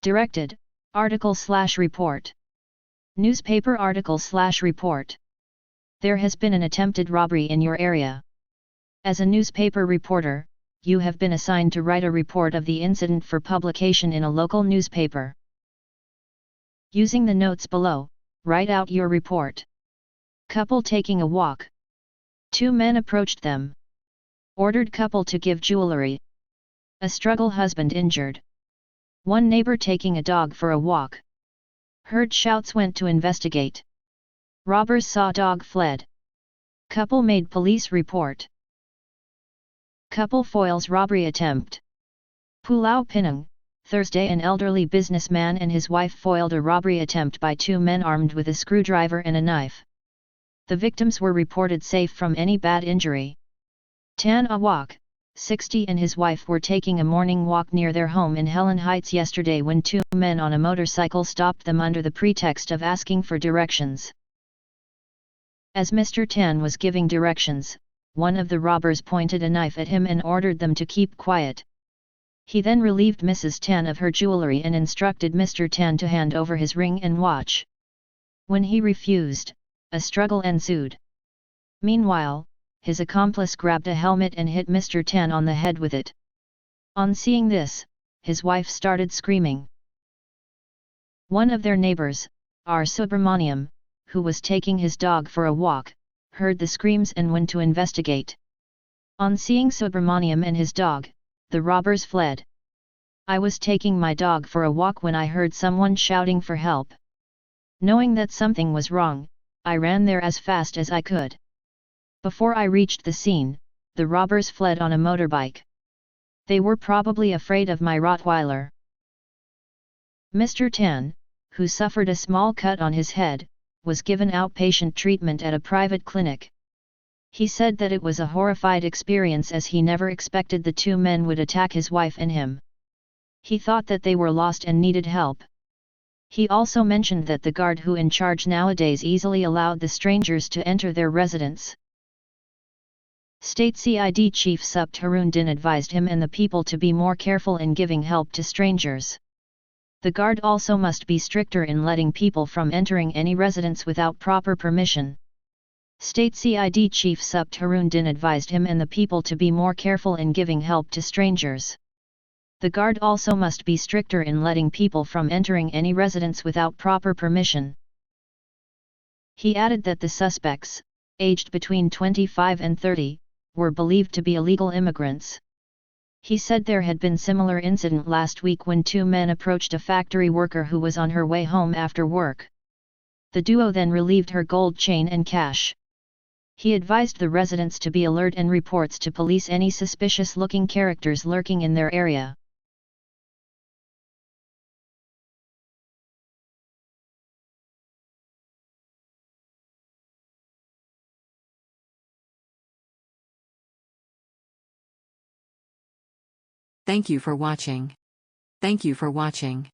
Directed, article/report. Newspaper article/report. There has been an attempted robbery in your area. As a newspaper reporter, you have been assigned to write a report of the incident for publication in a local newspaper. Using the notes below, write out your report. Couple taking a walk. 2 men approached them. Ordered couple to give jewelry. A struggle, husband injured. 1 neighbor taking a dog for a walk. Heard shouts, went to investigate. Robbers saw dog, fled. Couple made police report. Couple foils robbery attempt. Pulau Pinang, Thursday. An elderly businessman and his wife foiled a robbery attempt by 2 men armed with a screwdriver and a knife. The victims were reported safe from any bad injury. Tan Awak, 60, and his wife were taking a morning walk near their home in Helen Heights yesterday when 2 men on a motorcycle stopped them under the pretext of asking for directions. As Mr. Tan was giving directions, one of the robbers pointed a knife at him and ordered them to keep quiet. He then relieved Mrs. Tan of her jewelry and instructed Mr. Tan to hand over his ring and watch. When he refused, a struggle ensued. Meanwhile, his accomplice grabbed a helmet and hit Mr. Tan on the head with it. On seeing this, his wife started screaming. One of their neighbors, R. Subramaniam, who was taking his dog for a walk, heard the screams and went to investigate. On seeing Subramaniam and his dog, the robbers fled. I was taking my dog for a walk when I heard someone shouting for help. Knowing that something was wrong, I ran there as fast as I could. Before I reached the scene, the robbers fled on a motorbike. They were probably afraid of my Rottweiler. Mr. Tan, who suffered a small cut on his head, was given outpatient treatment at a private clinic. He said that it was a horrified experience as he never expected the 2 men would attack his wife and him. He thought that they were lost and needed help. He also mentioned that the guard who in charge nowadays easily allowed the strangers to enter their residence. State CID Chief Supt Harun Din advised him and the people to be more careful in giving help to strangers. The guard also must be stricter in letting people from entering any residence without proper permission. State CID Chief Supt Harun Din advised him and the people to be more careful in giving help to strangers. The guard also must be stricter in letting people from entering any residence without proper permission. He added that the suspects, aged between 25 and 30, were believed to be illegal immigrants. He said there had been similar incident last week when 2 men approached a factory worker who was on her way home after work. The duo then relieved her gold chain and cash. He advised the residents to be alert and reports to police any suspicious-looking characters lurking in their area. Thank you for watching. Thank you for watching.